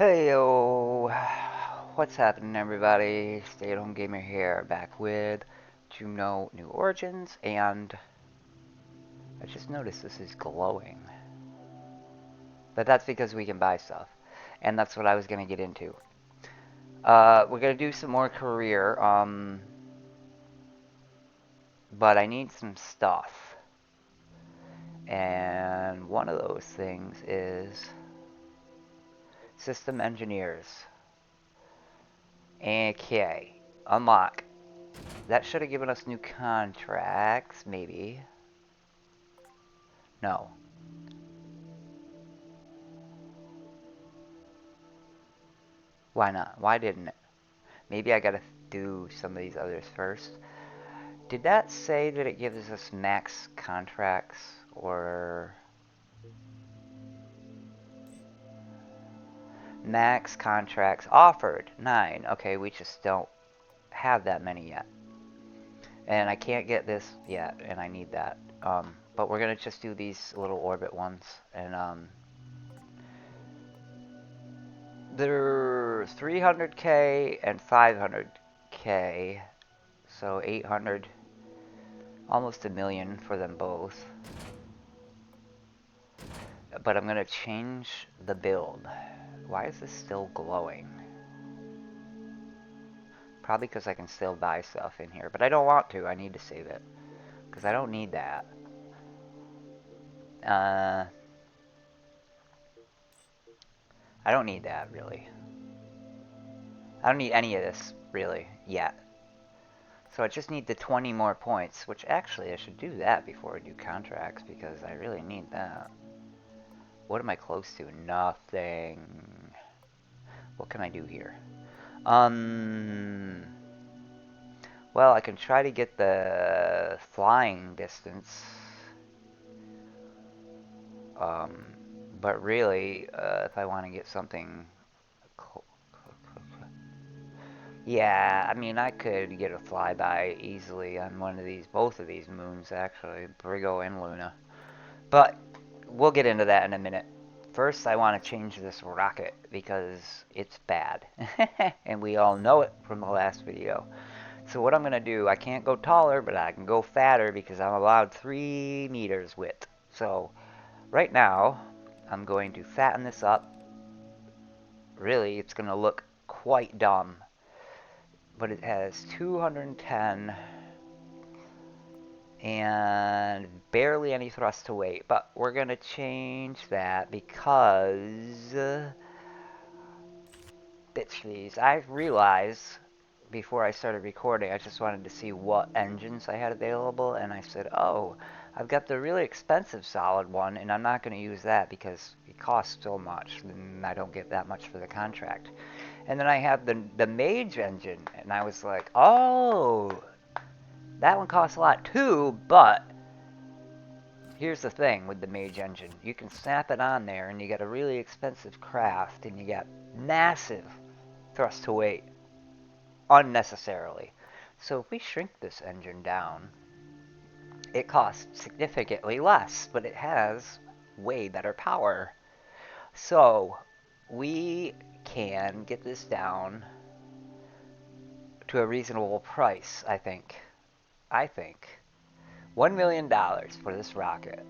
Hey yo, what's happening everybody? Stay at home gamer here, back with Juno New Origins, and I just noticed this is glowing. But that's because we can buy stuff, and that's what I was gonna get into. We're gonna do some more career, but I need some stuff. And one of those things is system engineers. Okay, unlock. That should have given us new contracts, maybe. No. Why not? Why didn't it? Maybe I gotta do some of these others first. Did that say that it gives us max contracts or max contracts offered? 9. Okay, we just don't have that many yet. And I can't get this yet, and I need that. But we're gonna just do these little orbit ones, and they're 300k and 500k, so 800, almost a million for them both. But I'm gonna change the build. Why is this still glowing? Probably because I can still buy stuff in here, but I don't want to. I need to save it because I don't need that. I don't need that really. I don't need any of this really yet. So I just need the 20 more points, which actually I should do that before I do contracts because I really need that. What am I close to? Nothing. What can I do here? Well, I can try to get the flying distance. But really, if I want to get something... Yeah, I mean, I could get a flyby easily on one of these, both of these moons, actually, Brigo and Luna. But we'll get into that in a minute. First, I want to change this rocket because it's bad. And we all know it from the last video. So what I'm going to do, I can't go taller, but I can go fatter because I'm allowed 3 meters width. So right now, I'm going to fatten this up. Really, it's going to look quite dumb. But it has 210 and barely any thrust to weight. But we're going to change that because... bitch these. I realized before I started recording, I just wanted to see what engines I had available, and I said, oh, I've got the really expensive solid one, and I'm not going to use that because it costs so much, and I don't get that much for the contract. And then I have the Mage engine, and I was like, oh, that one costs a lot too, but here's the thing with the Mage engine. You can snap it on there, and you get a really expensive craft, and you get massive thrust to weight unnecessarily. So if we shrink this engine down, it costs significantly less, but it has way better power. So we can get this down to a reasonable price, I think. $1 million for this rocket.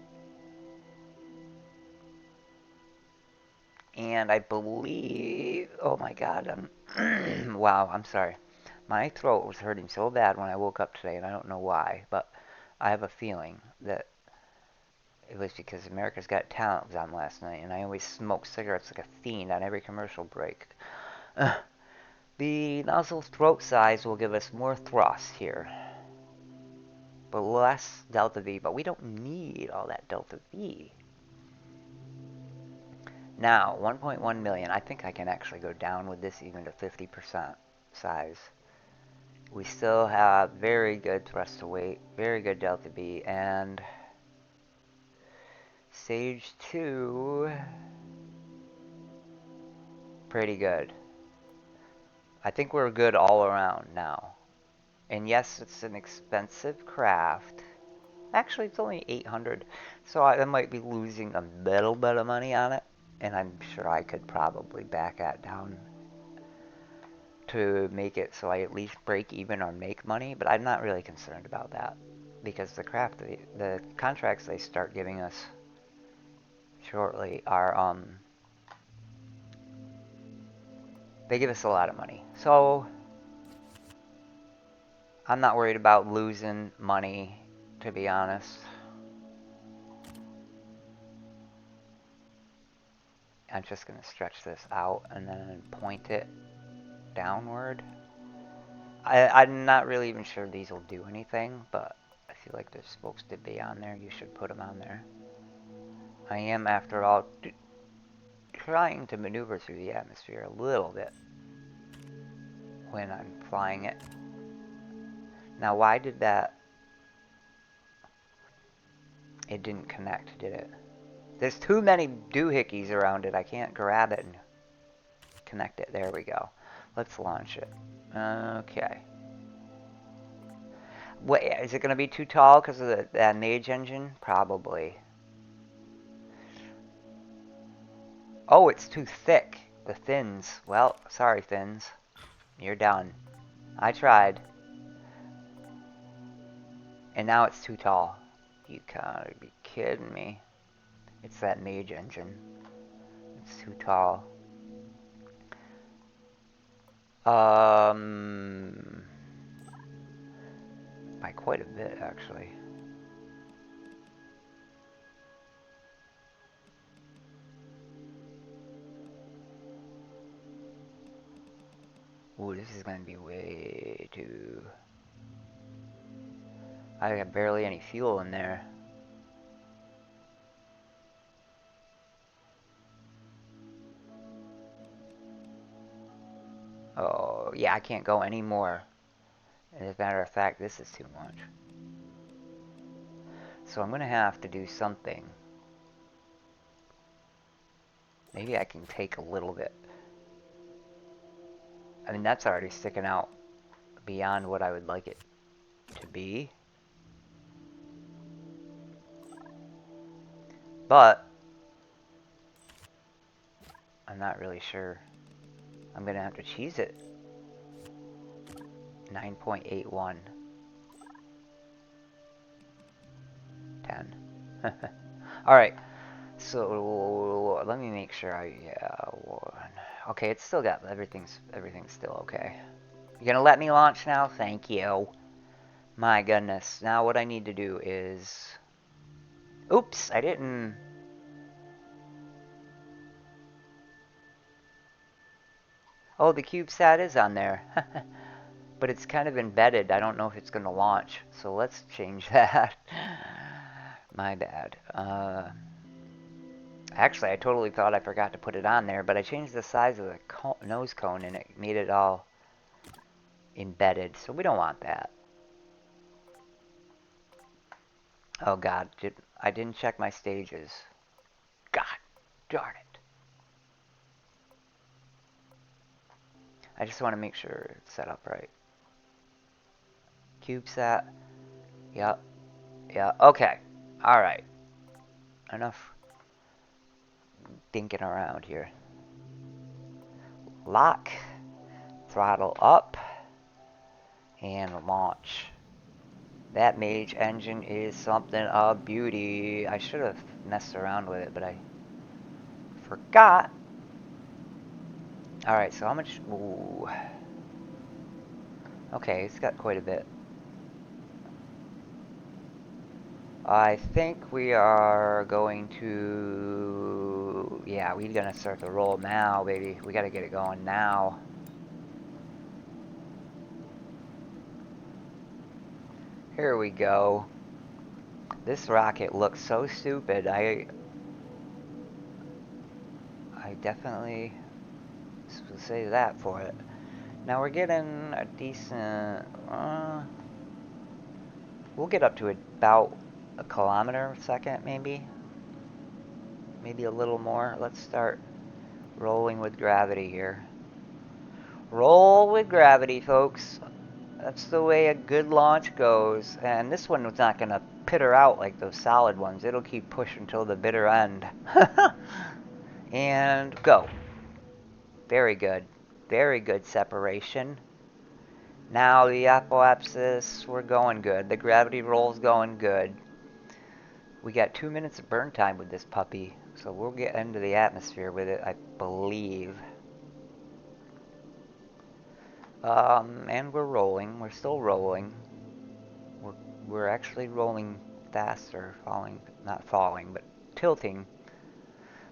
And I believe, oh my god, wow, I'm sorry. My throat was hurting so bad when I woke up today, and I don't know why, but I have a feeling that it was because America's Got Talent was on last night, and I always smoke cigarettes like a fiend on every commercial break. The nozzle throat size will give us more thrust here, but less delta V, but we don't need all that delta V. Now, 1.1 million, I think I can actually go down with this even to 50% size. We still have very good thrust to weight, very good delta V, and stage 2, pretty good. I think we're good all around now. And yes, it's an expensive craft. Actually, it's only 800, so I might be losing a little bit of money on it. And I'm sure I could probably back that down to make it so I at least break even or make money, but I'm not really concerned about that because the contracts they start giving us shortly are they give us a lot of money. So I'm not worried about losing money, to be honest. I'm just going to stretch this out and then point it downward. I'm not really even sure these will do anything, but I feel like they're supposed to be on there. You should put them on there. I am, after all, trying to maneuver through the atmosphere a little bit when I'm flying it. Now, why did that... It didn't connect, did it? There's too many doohickeys around it. I can't grab it and connect it. There we go. Let's launch it. Okay. What, is it going to be too tall because of that mage engine? Probably. Oh, it's too thick. The fins. Well, sorry, fins. You're done. I tried. And now it's too tall. You gotta be kidding me. It's that mage engine. It's too tall. By quite a bit, actually. Ooh, this is gonna be way too... I have barely any fuel in there. Oh, yeah, I can't go any more. As a matter of fact, this is too much. So I'm gonna have to do something. Maybe I can take a little bit. I mean, that's already sticking out beyond what I would like it to be. But I'm not really sure. I'm gonna have to cheese it. 9.81. 10. Alright. So let me make sure okay, it's still got everything's still okay. You gonna let me launch now? Thank you. My goodness. Now what I need to do is... Oops, I didn't... Oh, the CubeSat is on there. But it's kind of embedded. I don't know if it's going to launch. So let's change that. My bad. Actually, I totally thought I forgot to put it on there, but I changed the size of the nose cone and it made it all embedded. So we don't want that. Oh god, I didn't check my stages. God darn it. I just want to make sure it's set up right. CubeSat. Yep. Yeah, okay. Alright. Enough dinking around here. Lock. Throttle up. And launch. That mage engine is something of beauty. I should have messed around with it, but I forgot. Alright, so how much... Ooh. Okay, it's got quite a bit. I think we are going to... Yeah, we're going to start the roll now, baby. We got to get it going now. Here we go. This rocket looks so stupid. I definitely will say that for it. Now we're getting a decent... we'll get up to about a kilometer a second, maybe. Maybe a little more. Let's start rolling with gravity here. Roll with gravity, folks. That's the way a good launch goes. And this one was not going to pitter out like those solid ones. It'll keep pushing until the bitter end. And go. Very good. Very good separation. Now the apoapsis, we're going good. The gravity roll's going good. We got 2 minutes of burn time with this puppy, so we'll get into the atmosphere with it, I believe. And we're rolling. We're still rolling. We're actually rolling faster, falling, not falling, but tilting.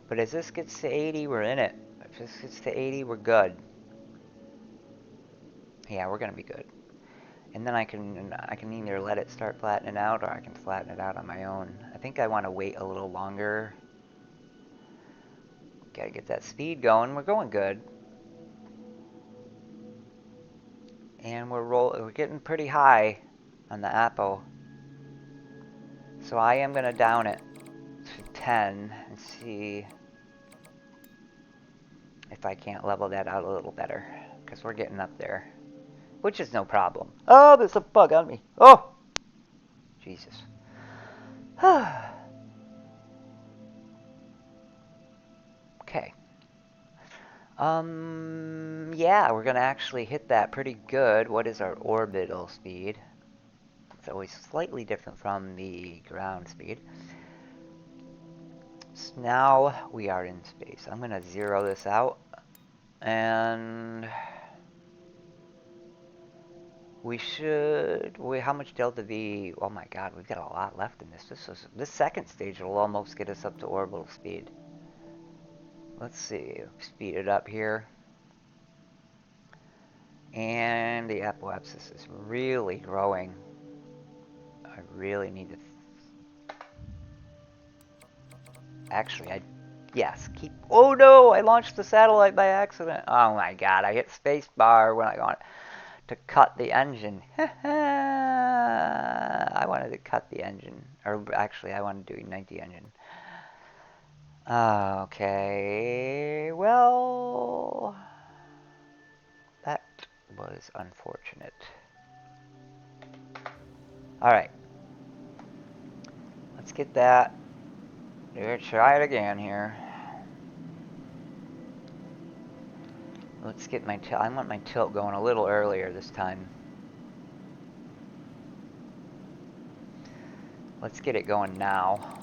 But as this gets to 80, we're in it. If this gets to 80, we're good. Yeah, we're gonna be good. And then I can either let it start flattening out, or I can flatten it out on my own. I think I want to wait a little longer. Gotta get that speed going. We're going good. And we're getting pretty high on the apo. So I am gonna down it to 10 and see if I can't level that out a little better, because we're getting up there, which is no problem. Oh, there's a bug on me. Oh, Jesus. Okay. Yeah, we're gonna actually hit that pretty good. What is our orbital speed? It's always slightly different from the ground speed. So now we are in space. I'm gonna zero this out, and we should. How much delta V? Oh my God, we've got a lot left in this. This second stage will almost get us up to orbital speed. Let's see, speed it up here. And the apoapsis is really growing. I really need to. Actually, keep. Oh no, I launched the satellite by accident. Oh my God, I hit spacebar when I want to cut the engine. I wanted to cut the engine. Or actually, I wanted to ignite the engine. Okay, well, that was unfortunate. Alright. Let's get that. Let's try it again here. Let's get my tilt. I want my tilt going a little earlier this time. Let's get it going now.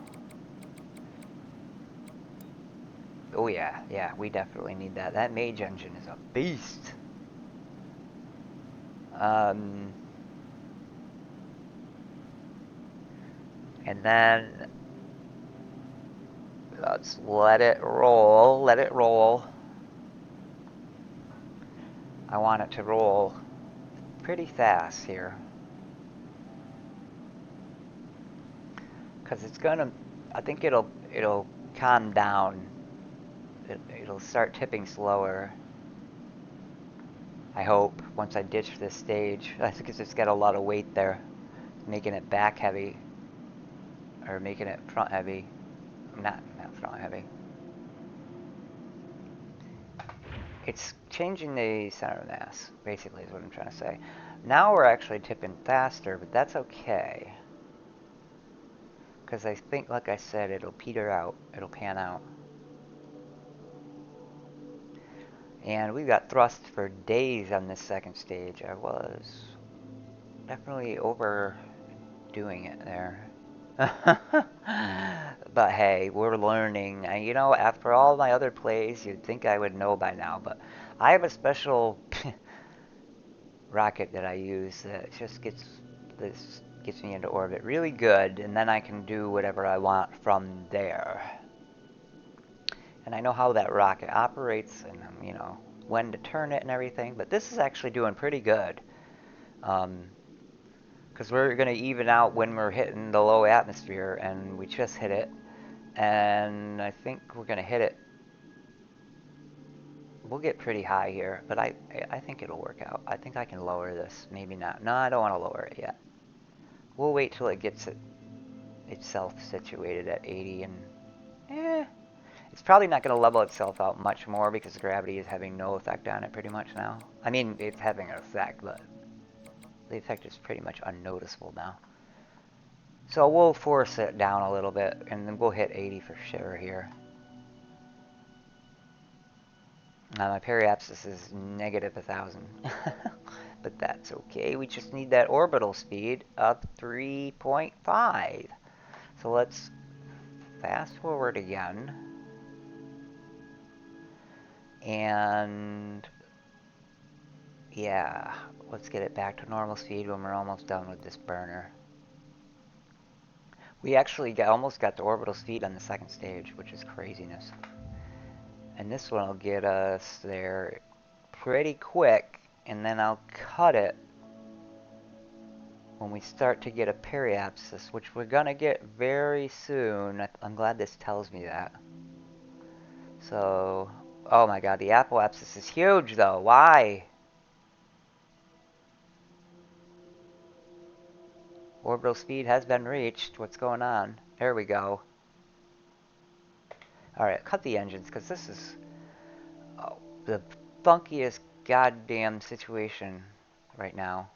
Oh yeah, we definitely need that. That mage engine is a beast. And then let's let it roll. Let it roll. I want it to roll pretty fast here, because it's gonna. I think it'll calm down. It'll start tipping slower. I hope, once I ditch this stage. I think it's got a lot of weight there, making it back heavy, or making it front heavy. Not front heavy. It's changing the center of mass, basically, is what I'm trying to say. Now we're actually tipping faster, but that's okay, because I think, like I said, it'll peter out. It'll pan out. And we've got thrust for days on this second stage. I was definitely overdoing it there. But hey, we're learning. You know, after all my other plays, you'd think I would know by now, but I have a special rocket that I use that just gets me into orbit really good, and then I can do whatever I want from there. And I know how that rocket operates, and you know when to turn it and everything. But this is actually doing pretty good, because we're going to even out when we're hitting the low atmosphere, and we just hit it. And I think we're going to hit it. We'll get pretty high here, but I think it'll work out. I think I can lower this. Maybe not. No, I don't want to lower it yet. We'll wait till it gets itself situated at 80, and it's probably not going to level itself out much more, because gravity is having no effect on it pretty much now. I mean, it's having an effect, but the effect is pretty much unnoticeable now. So we'll force it down a little bit, and then we'll hit 80 for sure here. My periapsis is negative 1,000. But that's okay. We just need that orbital speed of 3.5. So let's fast forward again. And yeah, let's get it back to normal speed when we're almost done with this burner. We actually almost got to orbital speed on the second stage, which is craziness. And this one will get us there pretty quick, and then I'll cut it when we start to get a periapsis, which we're gonna get very soon. I'm glad this tells me that. So, oh my god, the apoapsis is huge though. Why? Orbital speed has been reached. What's going on? There we go. Alright, cut the engines, because this is the funkiest goddamn situation right now.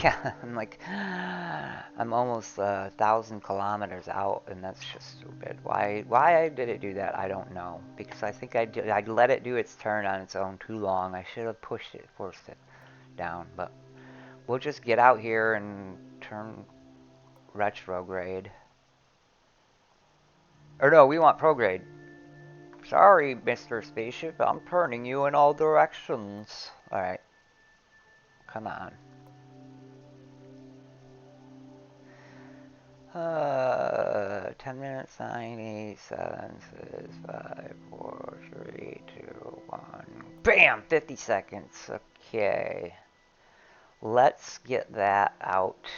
Yeah, I'm almost 1,000 kilometers out, and that's just stupid. Why did it do that? I don't know. Because I think I let it do its turn on its own too long. I should have forced it down, but we'll just get out here and turn retrograde. Or no, we want prograde. Sorry, Mr. Spaceship, I'm turning you in all directions. Alright. Come on. 10 minutes, 9, 8, 7, 6, 5, 4, 3, 2, 1. Bam! 50 seconds. Okay. Let's get that out.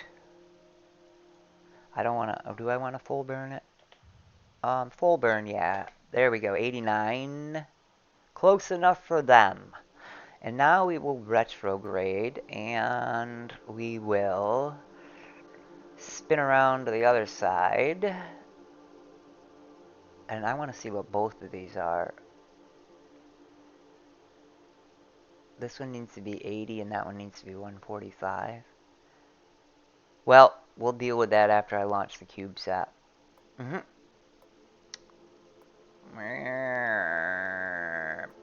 I don't want to... Do I want to full burn it? Full burn, yeah. There we go. 89. Close enough for them. And now we will retrograde, and we will spin around to the other side. And I want to see what both of these are. This one needs to be 80, and that one needs to be 145. Well, we'll deal with that after I launch the CubeSat.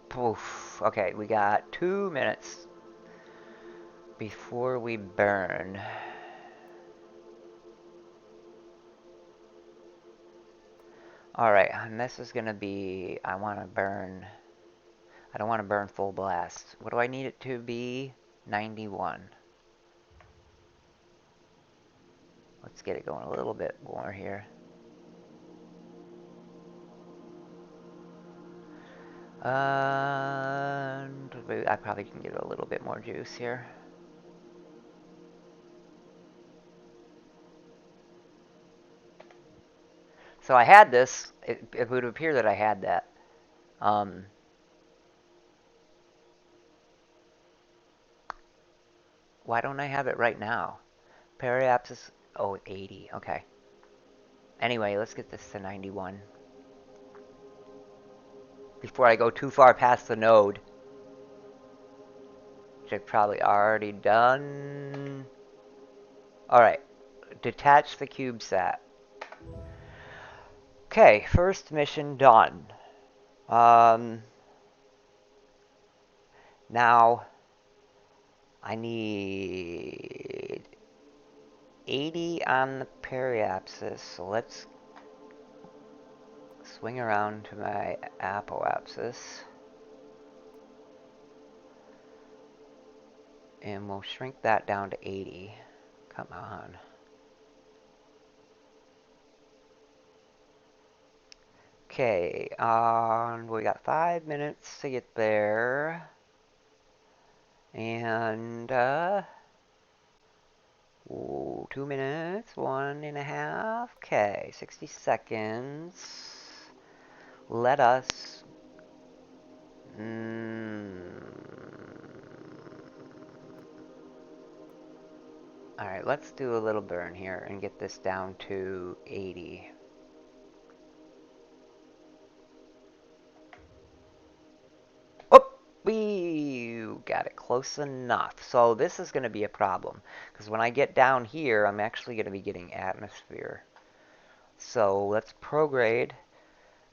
Poof. Okay, we got 2 minutes before we burn. Alright, and this is going to be... I want to burn... I don't want to burn full blast. What do I need it to be? 91. Let's get it going a little bit more here. And I probably can get a little bit more juice here. So I had this. It would appear that I had that. Why don't I have it right now? Periapsis. Oh, 80. Okay. Anyway, let's get this to 91. Before I go too far past the node. Which I've probably already done. Alright. Detach the CubeSat. Okay, first mission done. Now, I need 80 on the periapsis, so let's swing around to my apoapsis. And we'll shrink that down to 80. Come on. Okay, we got 5 minutes to get there. And, 2 minutes, 1.5. Okay, 60 seconds. Let us... Alright, let's do a little burn here and get this down to 80. We got it close enough. So this is going to be a problem. Because when I get down here, I'm actually going to be getting atmosphere. So let's prograde.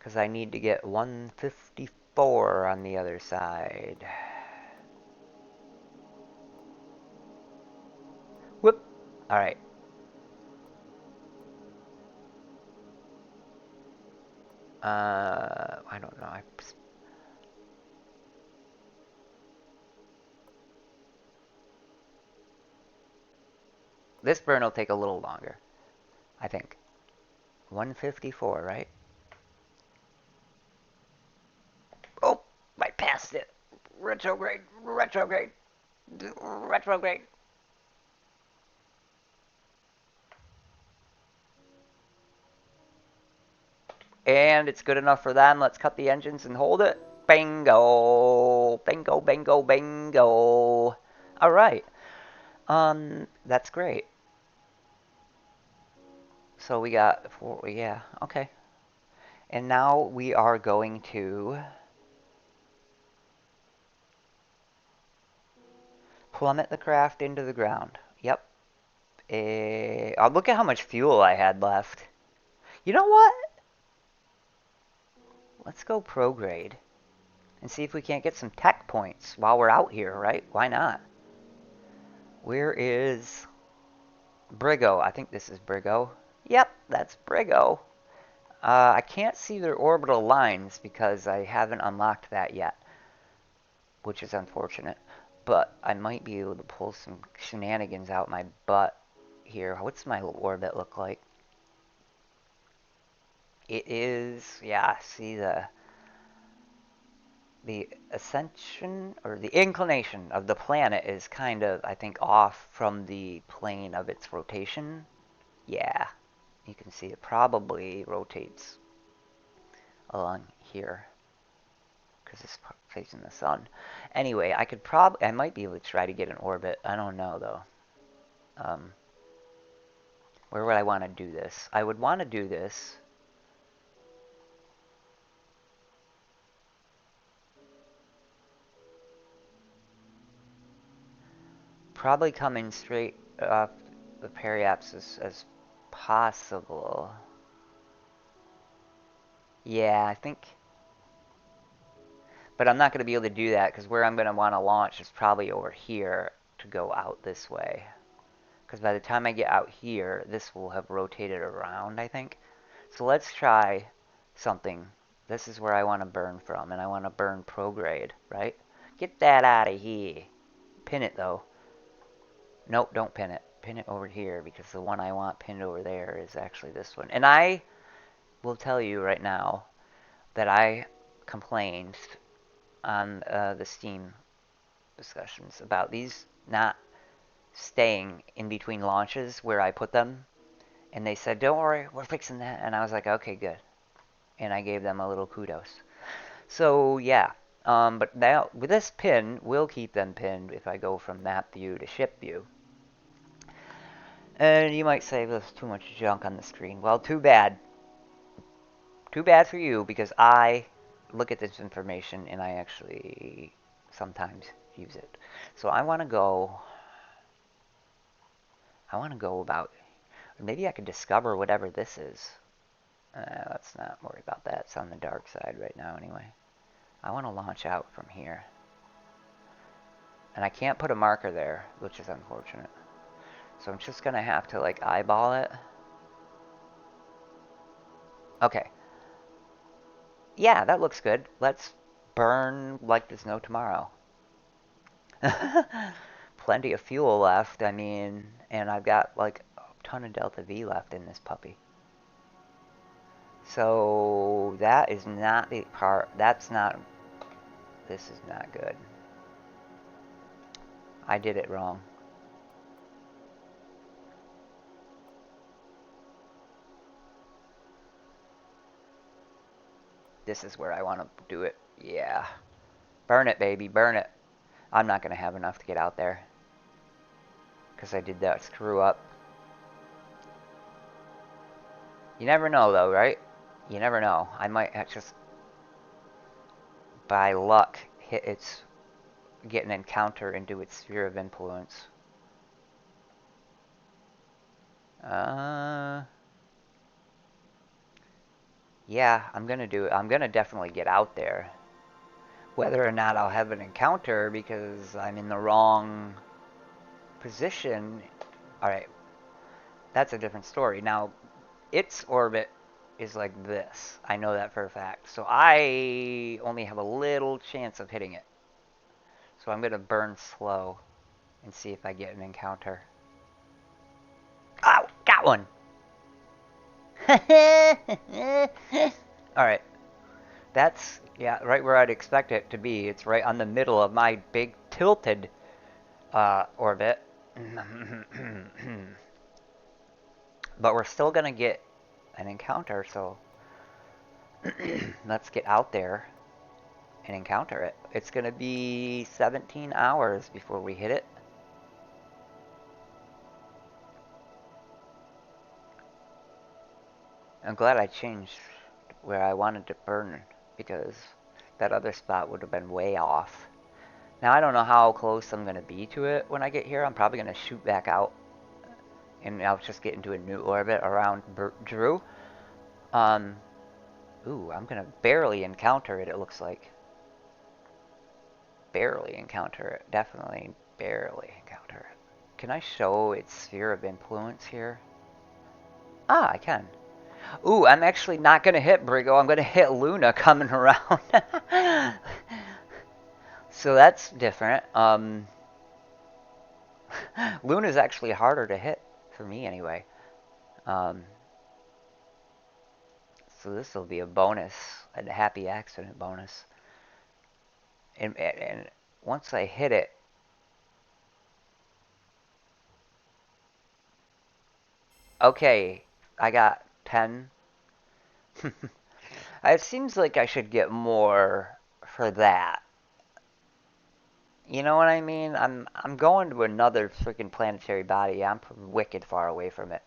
Because I need to get 154 on the other side. Whoop. Alright. I don't know. This burn will take a little longer, I think. 154, right? Oh, I passed it. Retrograde, retrograde, retrograde. And it's good enough for them. Let's cut the engines and hold it. Bingo, bingo, bingo, bingo. All right. That's great. So we got four, yeah, okay. And now we are going to plummet the craft into the ground. Yep. Oh, look at how much fuel I had left. You know what? Let's go prograde and see if we can't get some tech points while we're out here, right? Why not? Where is Brigo? I think this is Brigo. Yep, that's Brigo. I can't see their orbital lines because I haven't unlocked that yet, which is unfortunate. But I might be able to pull some shenanigans out my butt here. What's my orbit look like? It is, yeah, see the ascension or the inclination of the planet is kind of, I think, off from the plane of its rotation. Yeah, you can see it probably rotates along here because it's facing the sun. Anyway, I might be able to try to get an orbit. I don't know though. Where would I want to do this? I would want to do this. Probably coming straight off the periapsis as possible. Yeah, I think. But I'm not going to be able to do that because where I'm going to want to launch is probably over here to go out this way. Because by the time I get out here, this will have rotated around, I think. So let's try something. This is where I want to burn from, and I want to burn prograde, right? Get that out of here. Pin it, though. Nope, don't pin it. Pin it over here, because the one I want pinned over there is actually this one. And I will tell you right now that I complained on the Steam discussions about these not staying in between launches where I put them. And they said, don't worry, we're fixing that. And I was like, okay, good. And I gave them a little kudos. So, yeah. But now, with this pin, we'll keep them pinned if I go from map view to ship view. And you might say there's too much junk on the screen. Well, too bad. Too bad for you, because I look at this information and I actually sometimes use it. So I want to go about, maybe I could discover whatever this is. Let's not worry about that. It's on the dark side right now anyway. I want to launch out from here. And I can't put a marker there, which is unfortunate. So I'm just going to have to like eyeball it. Okay. Yeah, that looks good. Let's burn like there's no tomorrow. Plenty of fuel left, I mean, and I've got like a ton of Delta V left in this puppy. So that is not the part, this is not good. I did it wrong. This is where I want to do it. Yeah. Burn it, baby, burn it. I'm not going to have enough to get out there. Because I did that screw up. You never know, though, right? You never know. I might just, by luck, get an encounter into its sphere of influence. Yeah, I'm gonna do it. I'm gonna definitely get out there. Whether or not I'll have an encounter because I'm in the wrong position, alright, that's a different story. Now, its orbit is like this. I know that for a fact. So I only have a little chance of hitting it. So I'm gonna burn slow and see if I get an encounter. Ow! Got one! Alright. That's, yeah, right where I'd expect it to be. It's right on the middle of my big tilted orbit. But we're still going to get an encounter, so let's get out there and encounter it. It's going to be 17 hours before we hit it. I'm glad I changed where I wanted to burn because that other spot would have been way off. Now I don't know how close I'm going to be to it when I get here. I'm probably going to shoot back out and I'll just get into a new orbit around Droo. Um, ooh, I'm going to barely encounter it, it looks like. Barely encounter it. Definitely barely encounter it. Can I show its sphere of influence here? Ah, I can. Ooh, I'm actually not going to hit Brigo. I'm going to hit Luna coming around. So that's different. Luna's actually harder to hit, for me anyway. Um, so this will be a bonus, a happy accident bonus. And once I hit it, okay, I got 10. It seems like I should get more for that. You know what I mean? I'm going to another freaking planetary body. I'm wicked far away from it.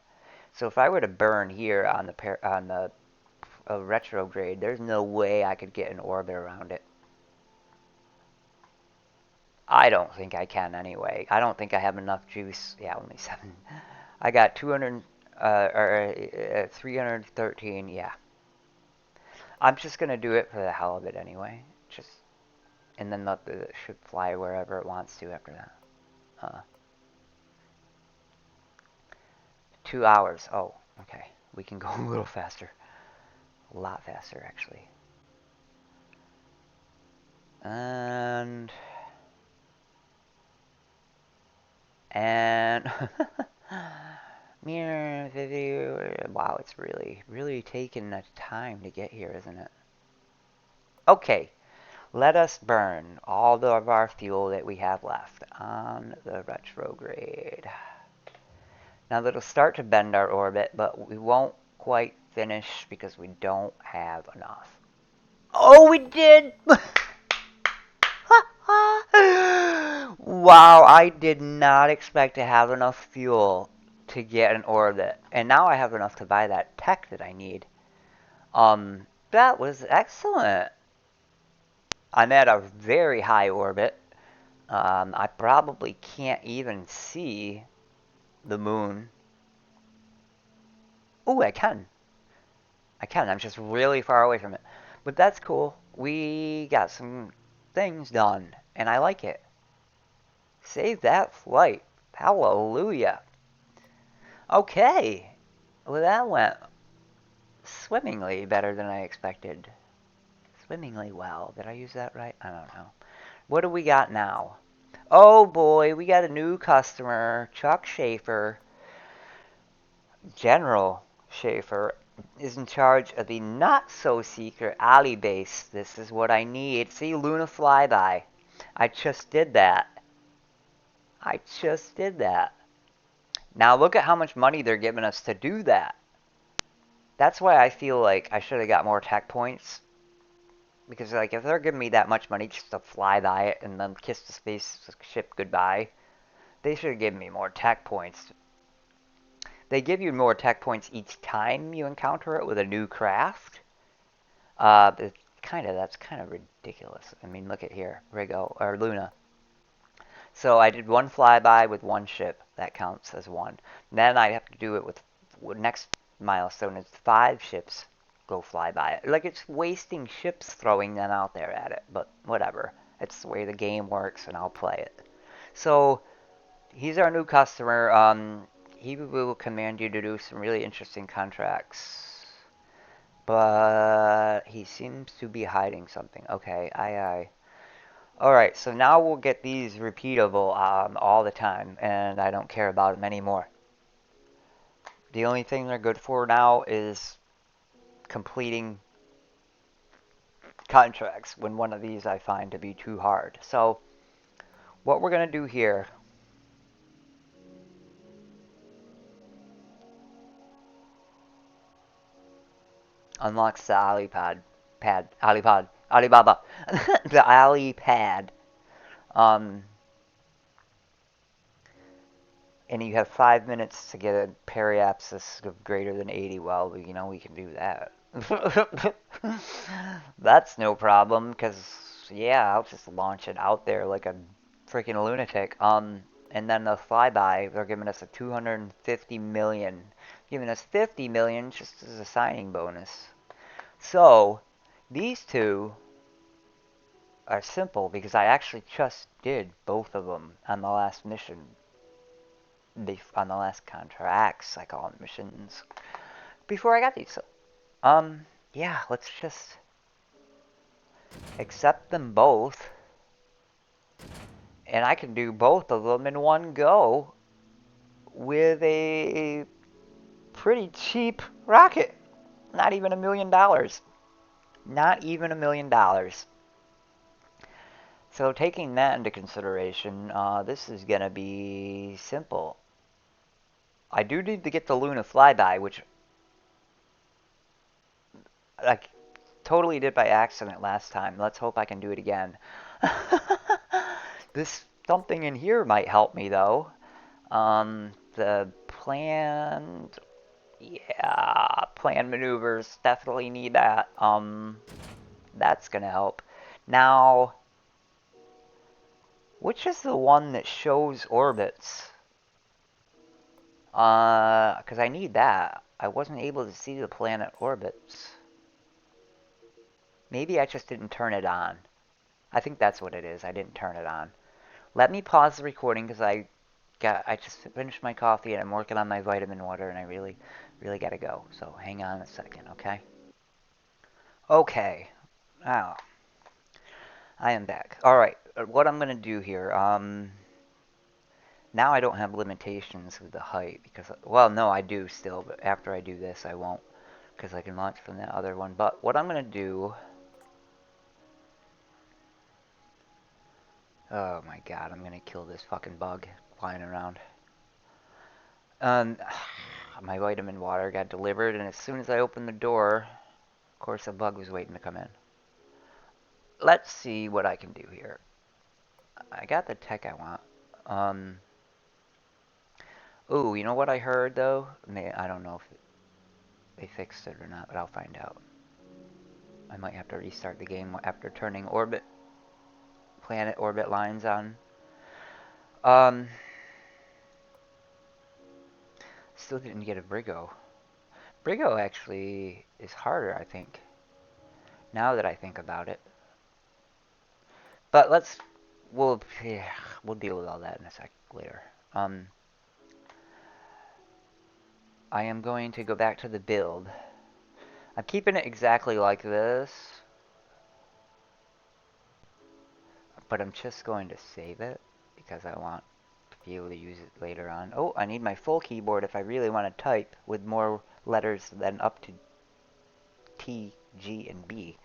So if I were to burn here on the retrograde, there's no way I could get an orbit around it. I don't think I can anyway. I don't think I have enough juice. Yeah, only 7. I got 200 or 313. Yeah. I'm just gonna do it for the hell of it anyway. Just and then let the ship fly wherever it wants to after that. 2 hours. Oh, okay. We can go a little faster. A lot faster, actually. And and mirror video. Wow, it's really taking the time to get here, isn't it? Okay, let us burn all of our fuel that we have left on the retrograde. Now that'll start to bend our orbit, but we won't quite finish because we don't have enough. Oh, we did! Wow, I did not expect to have enough fuel to get an orbit. And now I have enough to buy that tech that I need. That was excellent. I'm at a very high orbit. I probably can't even see the moon. Ooh, I can. I can. I'm just really far away from it. But that's cool. We got some things done, and I like it. Save that flight. Hallelujah. Okay. Well, that went swimmingly better than I expected. Swimmingly well. Did I use that right? I don't know. What do we got now? Oh boy, we got a new customer. Chuck Schaefer. General Schaefer is in charge of the not-so-secret alley base. This is what I need. See, Luna Flyby. I just did that. I just did that. Now look at how much money they're giving us to do that. That's why I feel like I should have got more tech points. Because like if they're giving me that much money just to fly by it and then kiss the spaceship goodbye, they should have given me more tech points. They give you more tech points each time you encounter it with a new craft. That's kind of ridiculous. I mean, look at here, Rigo or Luna. So I did one flyby with one ship. That counts as one. Then I have to do it with next milestone is 5 ships. go fly by it. Like, it's wasting ships throwing them out there at it, but whatever. It's the way the game works, and I'll play it. So, he's our new customer. He will command you to do some really interesting contracts. But he seems to be hiding something. Okay, aye. Alright, so now we'll get these repeatable all the time, and I don't care about them anymore. The only thing they're good for now is completing contracts when one of these I find to be too hard. So, what we're going to do here, unlocks the Alibaba, the Alipad, um, and you have 5 minutes to get a periapsis of greater than 80. Well, you know, we can do that. That's no problem, because, yeah, I'll just launch it out there like a freaking lunatic. And then the flyby, they're giving us a 250 million. Giving us 50 million just as a signing bonus. So, these two are simple, because I actually just did both of them on the last mission. On the last contracts, I call them missions, before I got these. So, yeah, let's just accept them both, and I can do both of them in one go with a pretty cheap rocket. Not even $1 million. Not even $1 million. So taking that into consideration, this is going to be simple. I do need to get the Luna flyby, which I totally did by accident last time. Let's hope I can do it again. This something in here might help me, though. The planned... Yeah, planned maneuvers. Definitely need that. That's going to help. Now, which is the one that shows orbits? Because I need that. I wasn't able to see the planet orbits. Maybe I just didn't turn it on. I think that's what it is. I didn't turn it on. Let me pause the recording because I just finished my coffee and I'm working on my vitamin water and I really gotta go. So hang on a second, okay? Okay. Now, I am back. Alright, what I'm gonna do here, now I don't have limitations with the height because, well, no, I do still, but after I do this, I won't because I can launch from that other one. But what I'm gonna do, oh my god, I'm gonna kill this fucking bug flying around. My vitamin water got delivered, and as soon as I opened the door, of course, a bug was waiting to come in. Let's see what I can do here. I got the tech I want. Ooh, you know what I heard, though? I don't know if they fixed it or not, but I'll find out. I might have to restart the game after turning planet orbit lines on. Still didn't get a Brigo. Brigo actually is harder, I think. Now that I think about it. But we'll deal with all that in a sec later. I am going to go back to the build. I'm keeping it exactly like this, but I'm just going to save it because I want to be able to use it later on. Oh, I need my full keyboard if I really want to type with more letters than up to T, G, and B.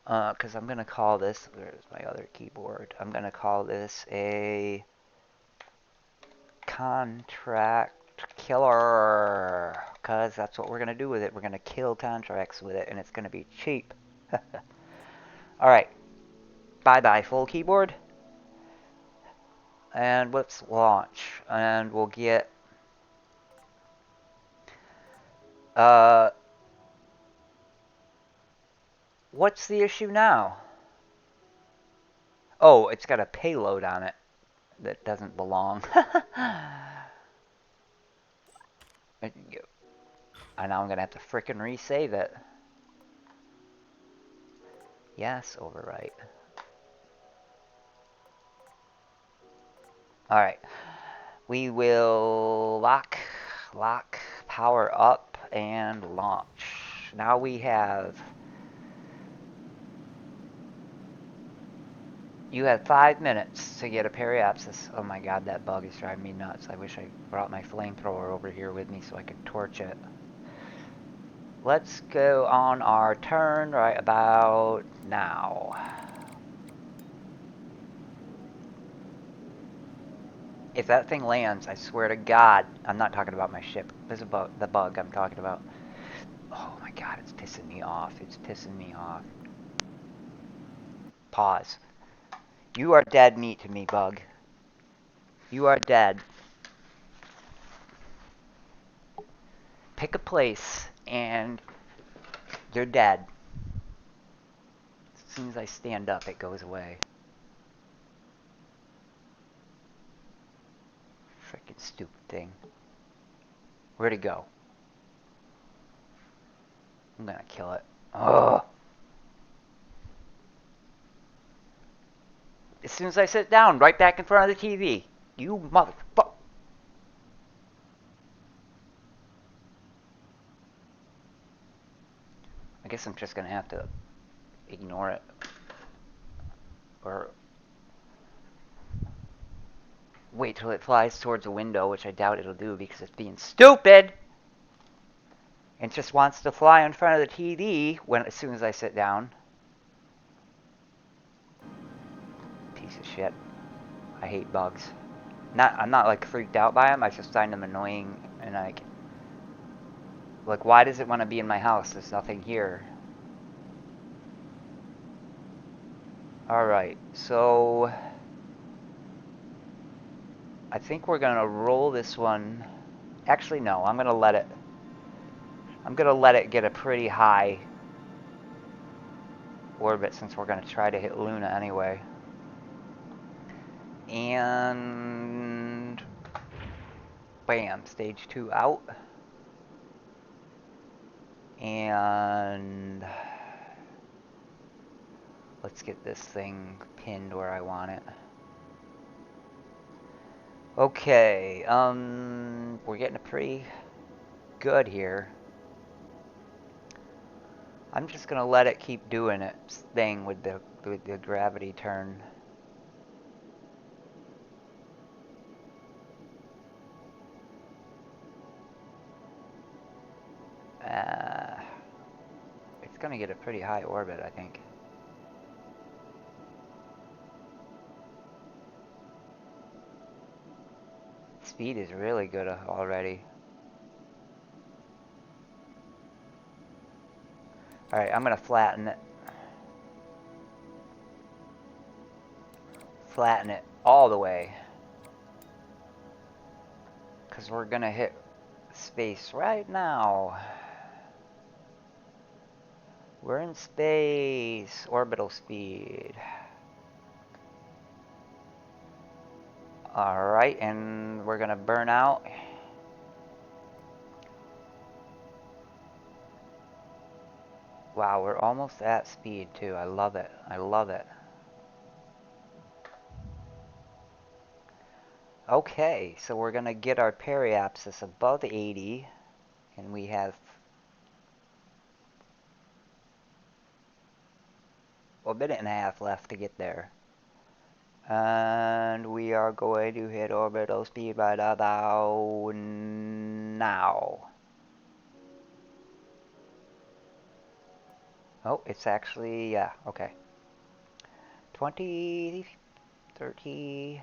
Because I'm going to call this, where's my other keyboard? I'm going to call this a contract killer, because that's what we're going to do with it. We're going to kill contracts with it, and it's going to be cheap. Alright, bye-bye full keyboard, and let's launch, and we'll get, what's the issue now? Oh, it's got a payload on it that doesn't belong. And now I'm going to have to frickin' resave it. Yes, overwrite. Alright. We will lock, power up, and launch. Now we have... You have 5 minutes to get a periapsis. Oh my god, that bug is driving me nuts. I wish I brought my flamethrower over here with me so I could torch it. Let's go on our turn right about now. If that thing lands, I swear to God, I'm not talking about my ship. This is about the bug I'm talking about. Oh my god, it's pissing me off. It's pissing me off. Pause. You are dead meat to me, bug. You are dead. Pick a place, and you're dead. As soon as I stand up, it goes away. Frickin' stupid thing. Where'd it go? I'm gonna kill it. Ugh. As soon as I sit down, right back in front of the TV. You motherfucker. I guess I'm just gonna have to ignore it. Or wait till it flies towards a window, which I doubt it'll do because it's being stupid. And just wants to fly in front of the TV as soon as I sit down. Piece of shit. I hate bugs. I'm not like freaked out by them. I just find them annoying and like why does it want to be in my house? There's nothing here. All right, so I think we're gonna roll this one. Actually, no. I'm gonna let it get a pretty high orbit since we're gonna try to hit Luna anyway. And bam, stage 2 out. And let's get this thing pinned where I want it. Okay, we're getting a pretty good here. I'm just gonna let it keep doing its thing with the gravity turn. It's gonna get a pretty high orbit, I think. Speed is really good already. Alright, I'm gonna flatten it. Flatten it all the way. Because we're gonna hit space right now. We're in space. Orbital speed. Alright, and we're gonna burn out. Wow, we're almost at speed too. I love it. I love it. Okay, so we're gonna get our periapsis above 80, and we have a minute and a half left to get there. And we are going to hit orbital speed right about now. Oh, it's actually, yeah, okay. 20, 30.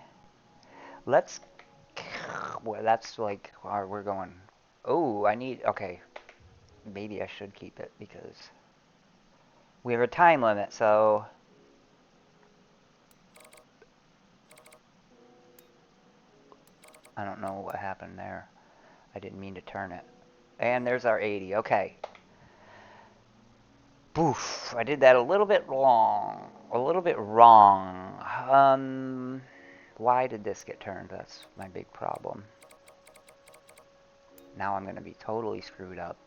Let's, well, that's like, we're going, oh, okay. Maybe I should keep it because we have a time limit, so. I don't know what happened there. I didn't mean to turn it. And there's our 80. Okay. Boof. I did that a little bit wrong. Why did this get turned? That's my big problem. Now I'm going to be totally screwed up.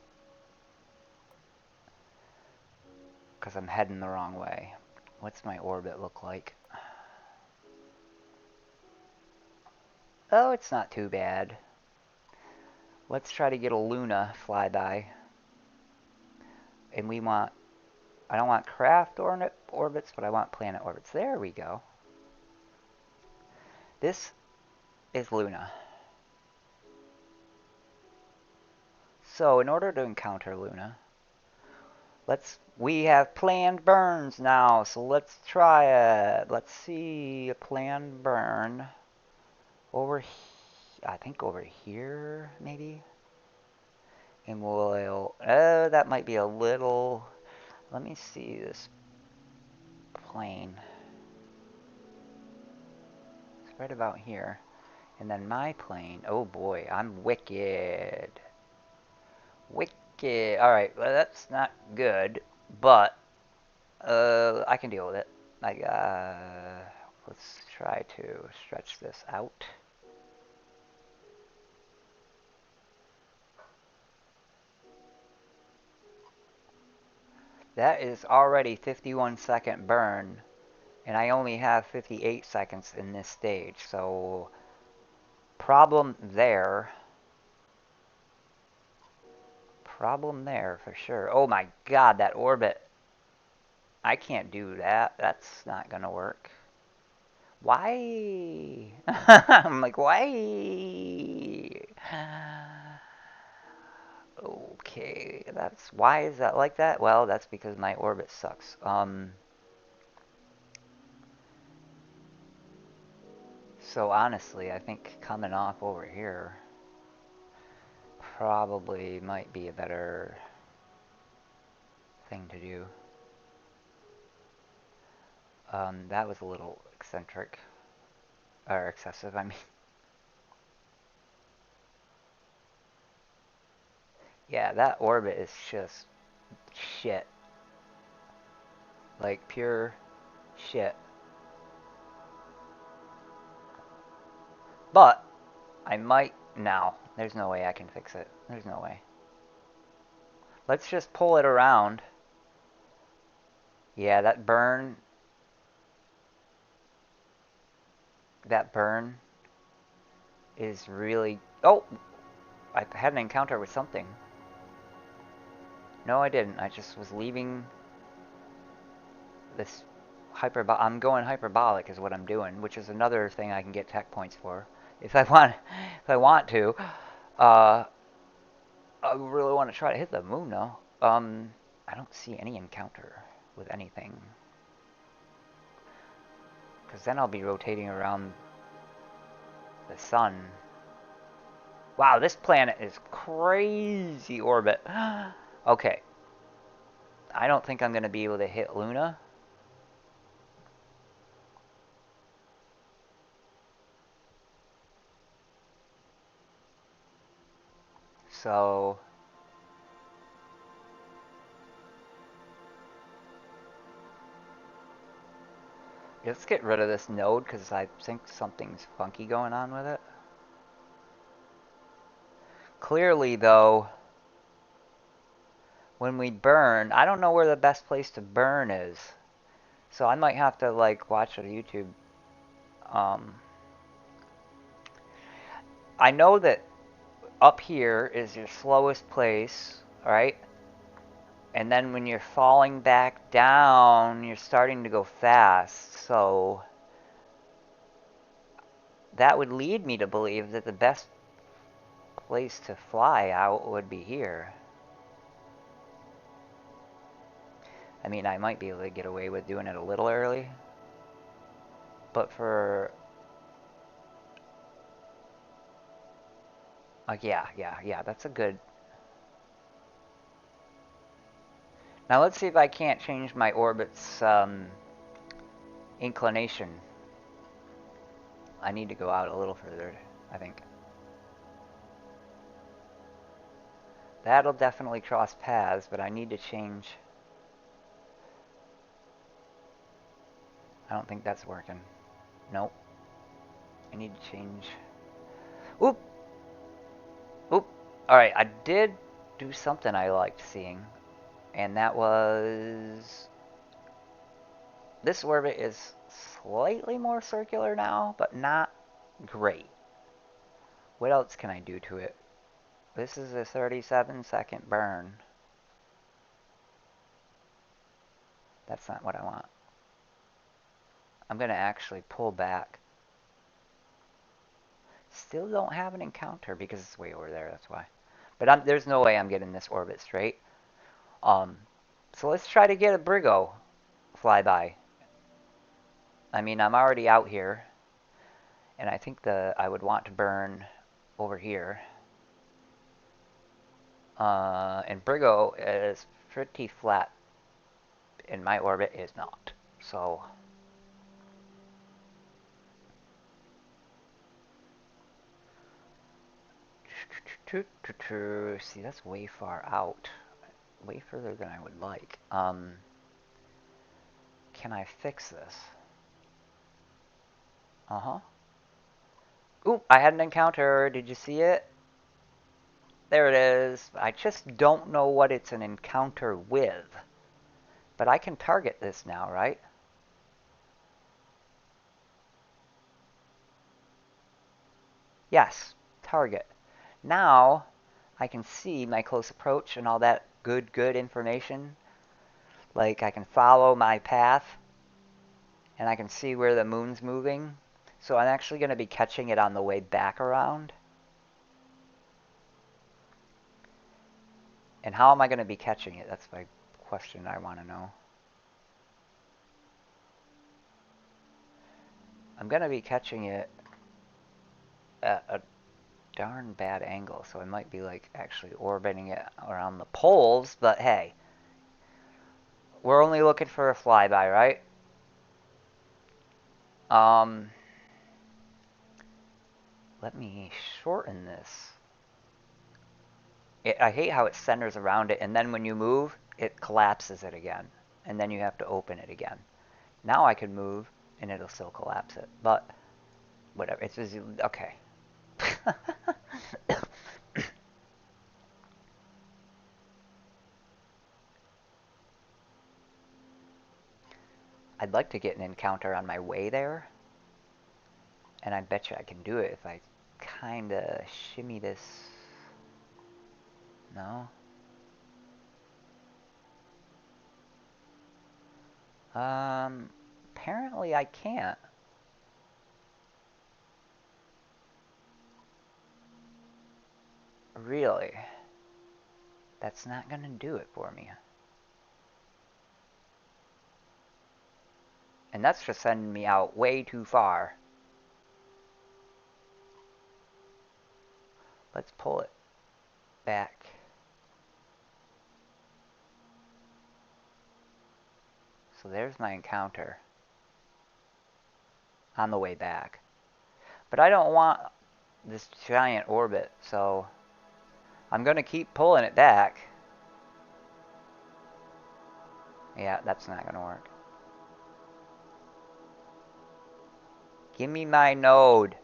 because I'm heading the wrong way. What's my orbit look like? Oh, it's not too bad. Let's try to get a Luna flyby. And we want, I don't want craft orbits, but I want planet orbits. There we go. This is Luna. So in order to encounter Luna, we have planned burns now, so let's try it. Let's see a planned burn over, I think over here, maybe. And we'll, that might be a little, let me see this plane. It's right about here. And then my plane, oh boy, I'm wicked. Wicked. Alright, well that's not good, but I can deal with it. Like, let's try to stretch this out. That is already 51-second burn, and I only have 58 seconds in this stage, so problem there. Problem there for sure. Oh my god, that orbit. I can't do that. That's not gonna work. Why? I'm like, why? Okay, why is that like that? Well, that's because my orbit sucks. So honestly, I think coming off over here probably might be a better thing to do. That was a little eccentric. Or excessive, I mean. Yeah, that orbit is just shit. Like pure shit. But I might now. There's no way I can fix it. There's no way. Let's just pull it around. Yeah, that burn is really... Oh! I had an encounter with something. No, I didn't. I just was leaving this I'm going hyperbolic is what I'm doing, which is another thing I can get tech points for. If I want to. I really want to try to hit the moon now. I don't see any encounter with anything. Because then I'll be rotating around the sun. Wow, this planet is crazy orbit. Okay. I don't think I'm going to be able to hit Luna. So... let's get rid of this node, because I think something's funky going on with it. Clearly, though, when we burn, I don't know where the best place to burn is. So I might have to, like, watch a YouTube. I know that up here is your slowest place, right? And then when you're falling back down, you're starting to go fast. So that would lead me to believe that the best place to fly out would be here. I mean, I might be able to get away with doing it a little early. But for... yeah, that's a good... Now let's see if I can't change my orbit's inclination. I need to go out a little further, I think. That'll definitely cross paths, but I need to change... I don't think that's working. Nope. I need to change... Oop! Oop! Alright, I did do something I liked seeing. And that was... This orbit is slightly more circular now, but not great. What else can I do to it? This is a 37-second burn. That's not what I want. I'm going to actually pull back. Still don't have an encounter because it's way over there, that's why. But there's no way I'm getting this orbit straight. So let's try to get a Brigo flyby. I mean, I'm already out here. And I think I would want to burn over here. And Brigo is pretty flat. And my orbit is not. So... See, that's way far out. Way further than I would like. Can I fix this? Uh-huh. Oop, I had an encounter. Did you see it? There it is. I just don't know what it's an encounter with. But I can target this now, right? Yes, target. Now, I can see my close approach and all that good information. Like, I can follow my path. And I can see where the moon's moving. So I'm actually going to be catching it on the way back around. And how am I going to be catching it? That's my question I want to know. I'm going to be catching it at a darn bad angle, so I might be like actually orbiting it around the poles, but hey, we're only looking for a flyby, right? Let me shorten this. I hate how it centers around it, and then when you move, it collapses it again, and then you have to open it again. Now I can move, and it'll still collapse it, but whatever. It's just, okay. I'd like to get an encounter on my way there, and I bet you I can do it if I kind of shimmy this. No? Apparently I can't. Really? That's not gonna do it for me. And that's just sending me out way too far. Let's pull it back. So there's my encounter on the way back. But I don't want this giant orbit, so I'm gonna keep pulling it back. Yeah, that's not gonna work. Give me my node.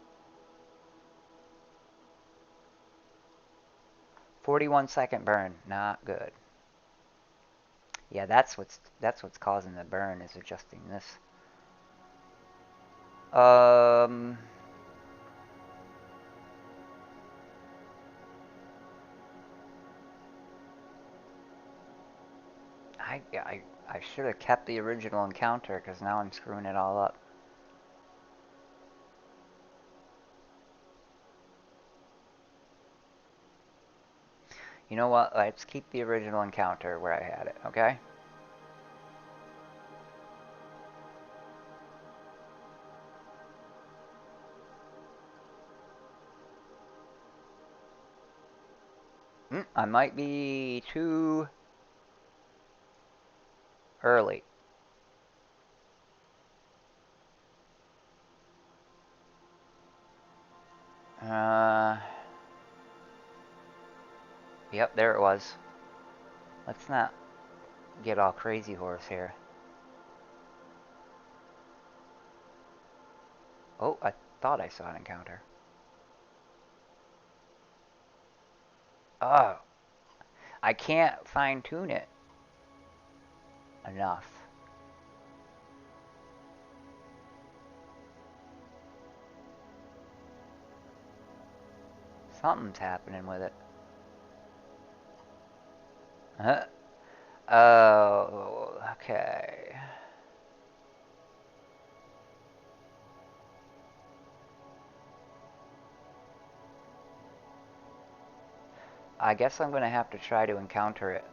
41-second burn, not good. Yeah, that's what's causing the burn, is adjusting this. I should have kept the original encounter, because now I'm screwing it all up. You know what? Let's keep the original encounter where I had it, okay? I might be too early. Yep, there it was. Let's not get all crazy horse here. Oh, I thought I saw an encounter. Oh, I can't fine tune it. enough. Something's happening with it. Huh? Oh, okay. I guess I'm going to have to try to encounter it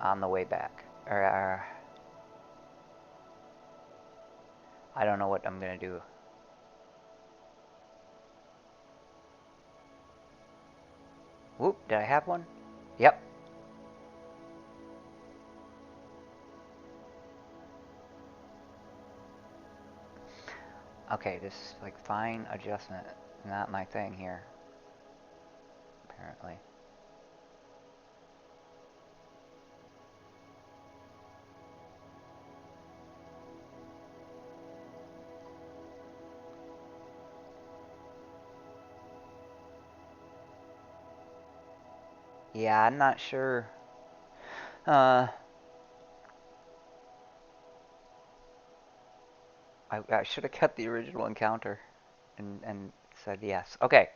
on the way back. Or I don't know what I'm going to do. Whoop, did I have one? Yep. Okay, this is like fine adjustment. Not my thing here, apparently. Yeah, I'm not sure. Uh, I should have kept the original encounter and said yes. Okay,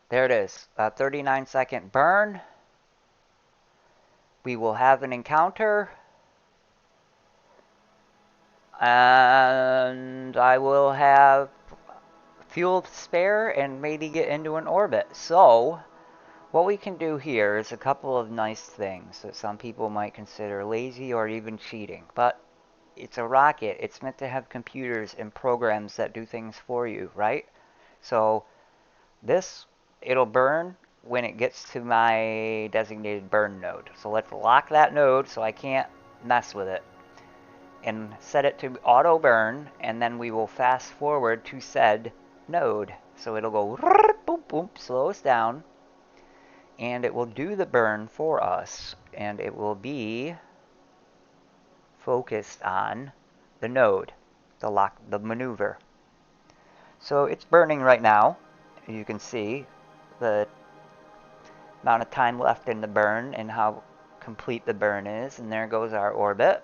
there it is. 39-second burn. We will have an encounter. And I will have fuel to spare and maybe get into an orbit. So, what we can do here is a couple of nice things that some people might consider lazy or even cheating. But it's a rocket. It's meant to have computers and programs that do things for you, right? So, this, it'll burn when it gets to my designated burn node. So let's lock that node so I can't mess with it. And set it to auto burn, and then we will fast forward to said node. So it'll go boom boom, slow us down, and it will do the burn for us, and it will be focused on the node, the maneuver. So it's burning right now. You can see the amount of time left in the burn and how complete the burn is, and there goes our orbit.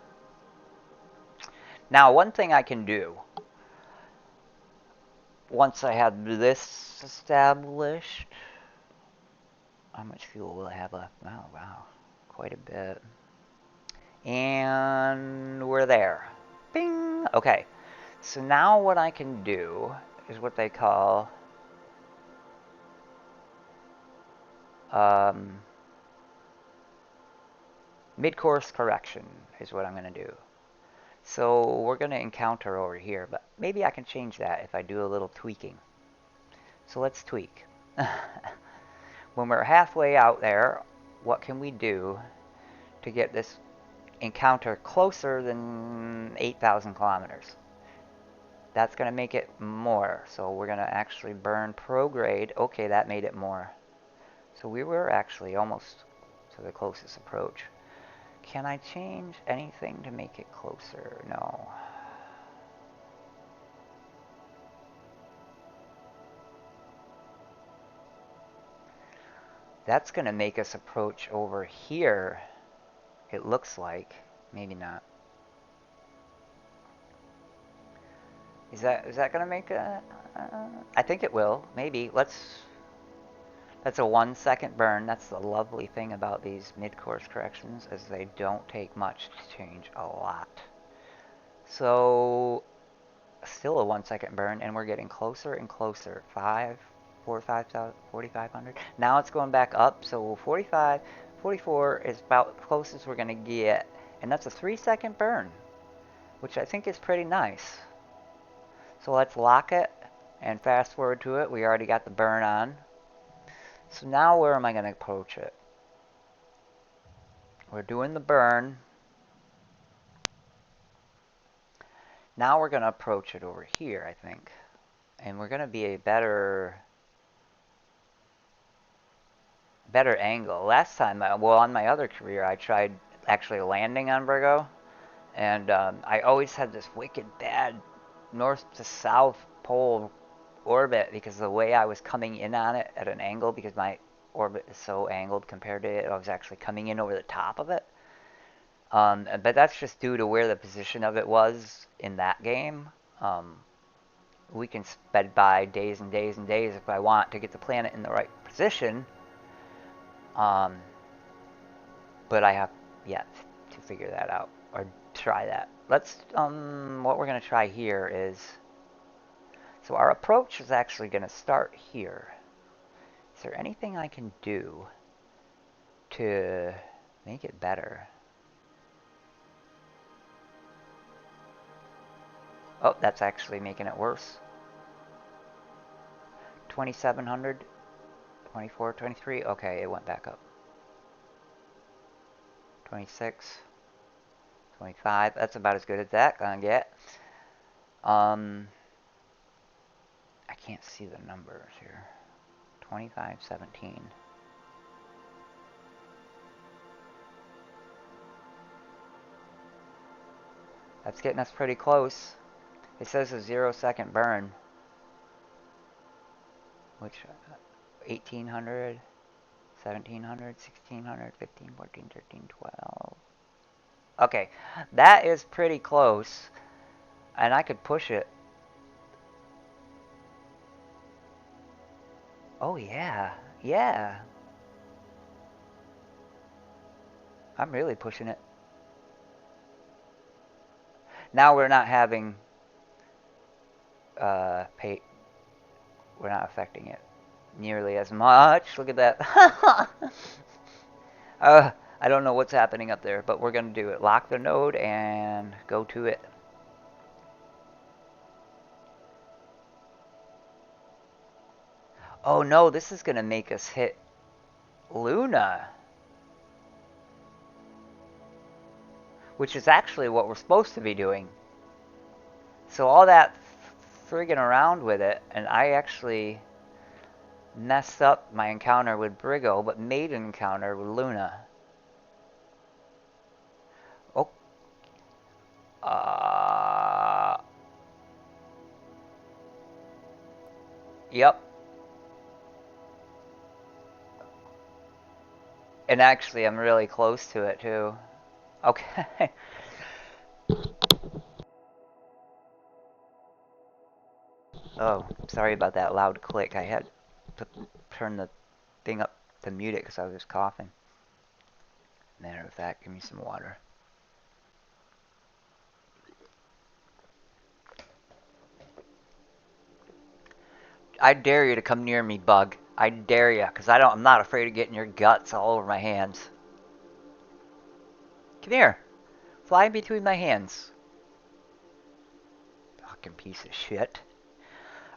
Now, one thing I can do once I have this established, how much fuel will I have left? Oh, wow, quite a bit. And we're there. Bing! Okay, so now what I can do is what they call mid-course correction is what I'm going to do. So we're going to encounter over here, but maybe I can change that if I do a little tweaking. So let's tweak. When we're halfway out there, what can we do to get this encounter closer than 8,000 kilometers? That's going to make it more. So we're going to actually burn prograde. Okay, that made it more. So we were actually almost to the closest approach. Can I change anything to make it closer? No. That's going to make us approach over here, it looks like. Maybe not. Is that going to make a... I think it will. Maybe. That's a 1 second burn. That's the lovely thing about these mid-course corrections, is they don't take much to change a lot. So, still a 1 second burn, and we're getting closer and closer. 4,500. Now it's going back up, so 45, 44 is about the closest we're going to get. And that's a 3 second burn, which I think is pretty nice. So let's lock it and fast forward to it. We already got the burn on. So now where am I going to approach it? We're doing the burn. Now we're going to approach it over here, I think. And we're going to be a better angle. Last time, well, on my other career, I tried actually landing on Virgo. And I always had this wicked bad north to south pole orbit because the way I was coming in on it at an angle, because my orbit is so angled compared to it, I was actually coming in over the top of it. But that's just due to where the position of it was in that game. Um, we can sped by days and days and days if I want to get the planet in the right position. Um, but I have yet to figure that out or try that. Let's, what we're going to try here is, so our approach is actually going to start here. Is there anything I can do to make it better? Oh, that's actually making it worse. 2700, 24, 23. Okay, it went back up. 26, 25. That's about as good as that gonna get. I can't see the numbers here. 25, 17. That's getting us pretty close. It says a 0-second burn. Which, 1800, 1700, 1600, 15, 14, 13, 12. Okay, that is pretty close. And I could push it. Oh, yeah. Yeah. I'm really pushing it. Now we're not having we're not affecting it nearly as much. Look at that. I don't know what's happening up there, but we're going to do it. Lock the node and go to it. Oh no, this is going to make us hit Luna. Which is actually what we're supposed to be doing. So all that friggin' around with it, and I actually messed up my encounter with Brigo, but made an encounter with Luna. Oh. Yep. And actually, I'm really close to it, too. Okay. Oh, sorry about that loud click. I had to turn the thing up to mute it because I was coughing. Matter of fact, give me some water. I dare you to come near me, bug. I dare you, because I'm not afraid of getting your guts all over my hands. Come here. Fly in between my hands. Fucking piece of shit.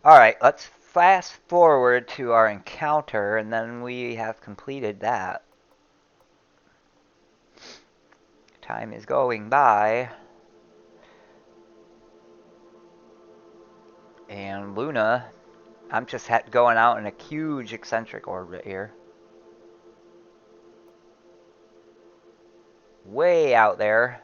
Alright, let's fast forward to our encounter, and then we have completed that. Time is going by. And Luna, I'm just going out in a huge eccentric orbit here. Way out there.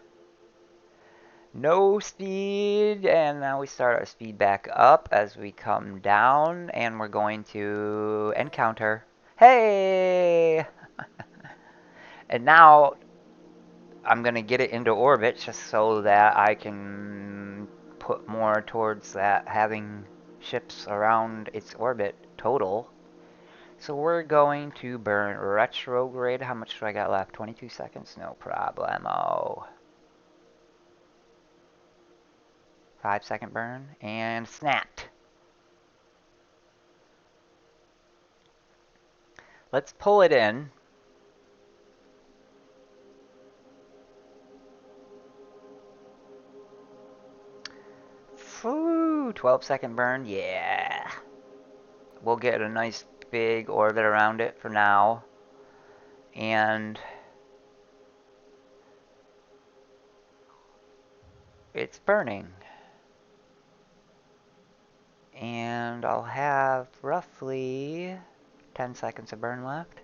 No speed, and now we start our speed back up as we come down, and we're going to encounter. Hey! And now I'm going to get it into orbit just so that I can put more towards that having ships around its orbit total. So we're going to burn retrograde. How much do I got left? 22 seconds? No problemo. 5-second burn, and snapped. Let's pull it in. Whew, 12-second burn, yeah. We'll get a nice big orbit around it for now. And it's burning. And I'll have roughly 10 seconds of burn left.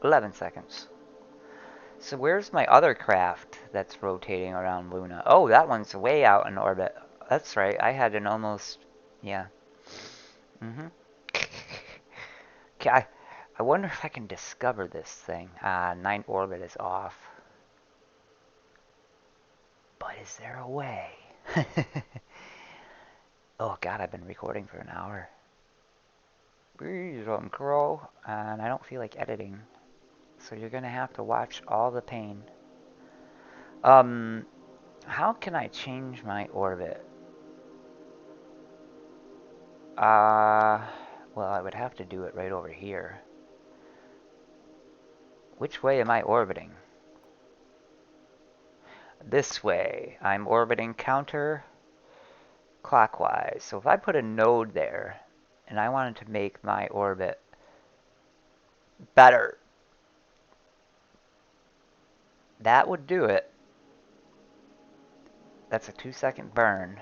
11 seconds. So where's my other craft that's rotating around Luna? Oh, that one's way out in orbit. That's right, I had an almost... yeah. Okay, I wonder if I can discover this thing. 9 orbit is off. But is there a way? Oh god, I've been recording for an hour. Breeze on crow, and I don't feel like editing. So you're gonna have to watch all the pain. How can I change my orbit? Well, I would have to do it right over here. Which way am I orbiting? This way. I'm orbiting counter clockwise. So if I put a node there, and I wanted to make my orbit better, that would do it. That's a 2-second burn.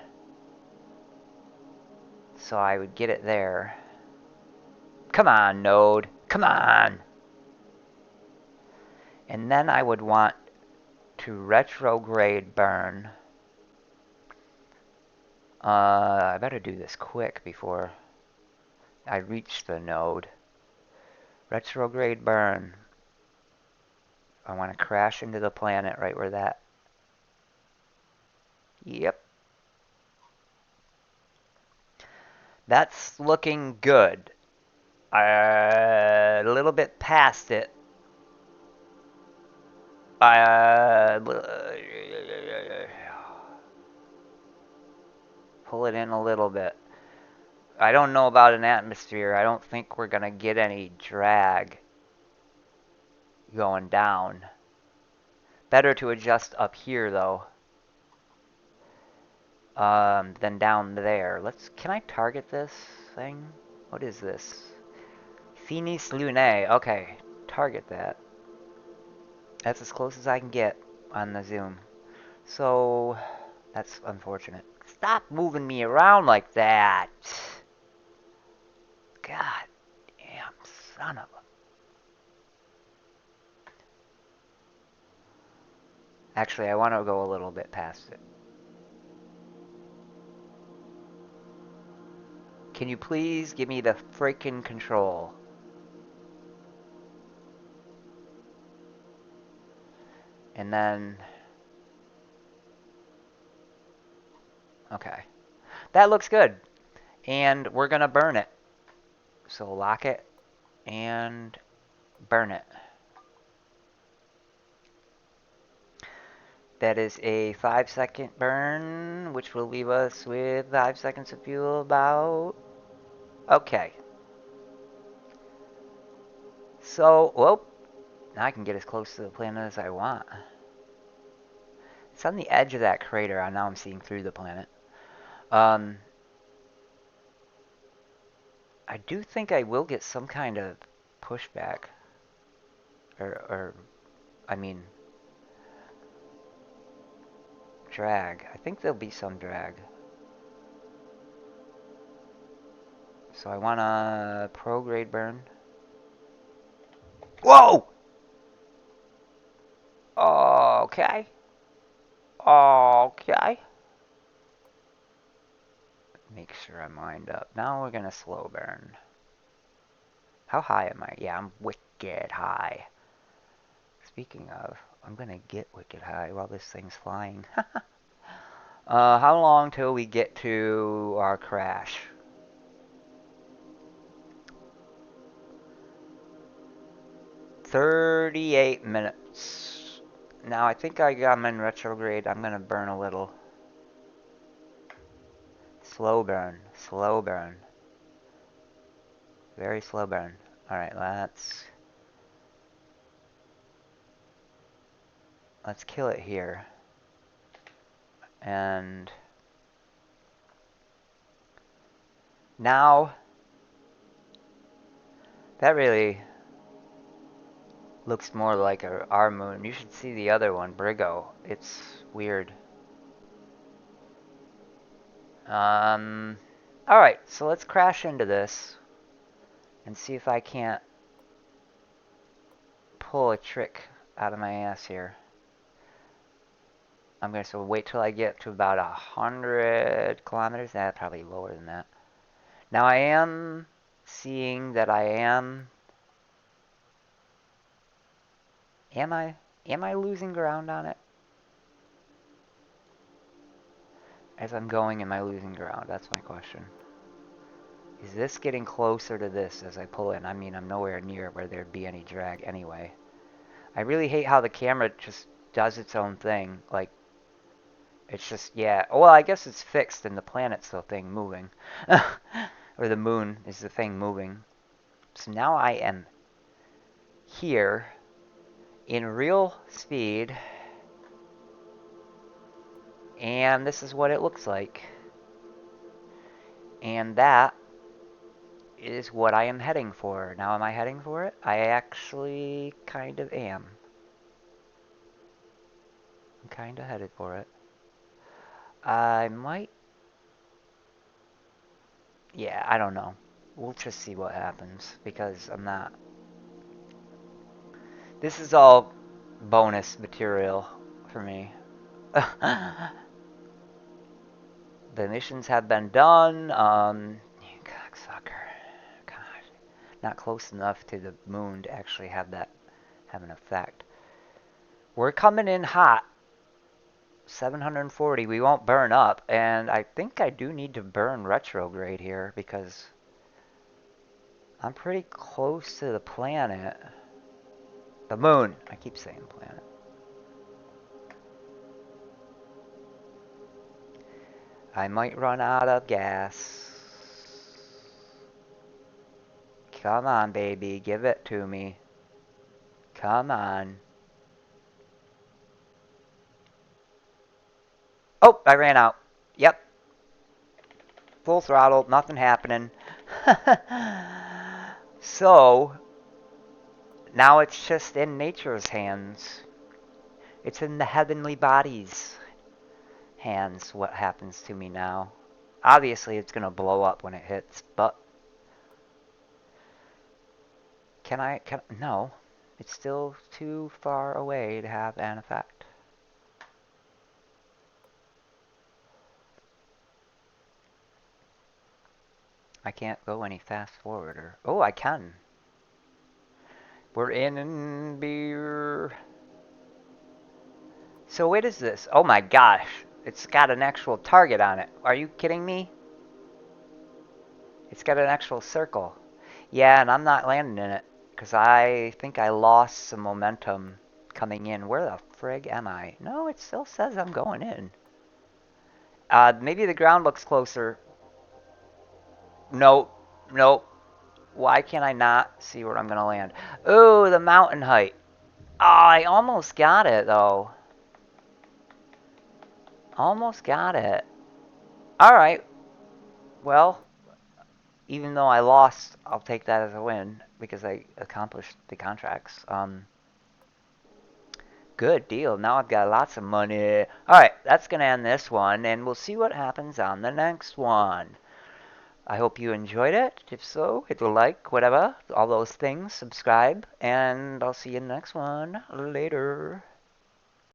So I would get it there. Come on, node. Come on! And then I would want to retrograde burn. I better do this quick before I reach the node. Retrograde burn. I want to crash into the planet right where that... Yep. That's looking good. A little bit past it. Pull it in a little bit. I don't know about an atmosphere. I don't think we're going to get any drag going down. Better to adjust up here, though, than down there. Can I target this thing? What is this? Finis Lunae. Okay, target that. That's as close as I can get on the zoom. So, that's unfortunate. Stop moving me around like that. God damn son of a... Actually, I want to go a little bit past it. Can you please give me the freaking control? And then... Okay. That looks good. And we're going to burn it. So lock it and burn it. That is a 5-second burn, which will leave us with 5 seconds of fuel about... Okay. So, whoop. Now I can get as close to the planet as I want. It's on the edge of that crater. Now I'm seeing through the planet. I do think I will get some kind of pushback. I mean, drag. I think there'll be some drag. So I want to prograde burn. Whoa! Okay. Okay. Make sure I'm lined up. Now we're going to slow burn. How high am I? Yeah, I'm wicked high. Speaking of, I'm going to get wicked high while this thing's flying. How long till we get to our crash? 38 minutes. Now I think I'm in retrograde. I'm going to burn a little. Slow burn. Slow burn. Very slow burn. Alright, let's kill it here. And now that really looks more like our moon. You should see the other one, Brigo. It's weird. Alright, so let's crash into this and see if I can't pull a trick out of my ass here. I'm going to wait till I get to about 100 kilometers. Probably lower than that. Now I am seeing that I am Am I losing ground on it? As I'm going, am I losing ground? That's my question. Is this getting closer to this as I pull in? I mean, I'm nowhere near where there'd be any drag anyway. I really hate how the camera just does its own thing. Like, it's just, yeah. Well, I guess it's fixed and the planet's the thing moving. Or the moon is the thing moving. So now I am here in real speed. And this is what it looks like. And that is what I am heading for. Now, am I heading for it? I actually kind of am. I'm kind of headed for it. I might... Yeah, I don't know. We'll just see what happens, because I'm not... This is all bonus material for me. The missions have been done. You cocksucker. God. Not close enough to the moon to actually have that have an effect. We're coming in hot. 740. We won't burn up. And I think I do need to burn retrograde here because I'm pretty close to the planet. The moon. I keep saying planet. I might run out of gas. Come on, baby. Give it to me. Come on. Oh, I ran out. Yep. Full throttle. Nothing happening. So, now it's just in nature's hands. It's in the heavenly body's hands what happens to me now. Obviously, it's going to blow up when it hits, but... No. It's still too far away to have an effect. I can't go any fast forwarder. Oh, I can. We're in beer. So what is this? Oh my gosh. It's got an actual target on it. Are you kidding me? It's got an actual circle. Yeah, and I'm not landing in it. Because I think I lost some momentum coming in. Where the frig am I? No, it still says I'm going in. Maybe the ground looks closer. Nope. Nope. Why can't I not see where I'm going to land? Oh, the mountain height. Oh, I almost got it, though. Almost got it. Alright. Well, even though I lost, I'll take that as a win because I accomplished the contracts. Good deal. Now I've got lots of money. Alright, that's going to end this one, and we'll see what happens on the next one. I hope you enjoyed it. If so, hit the like, whatever, all those things, subscribe, and I'll see you in the next one. Later.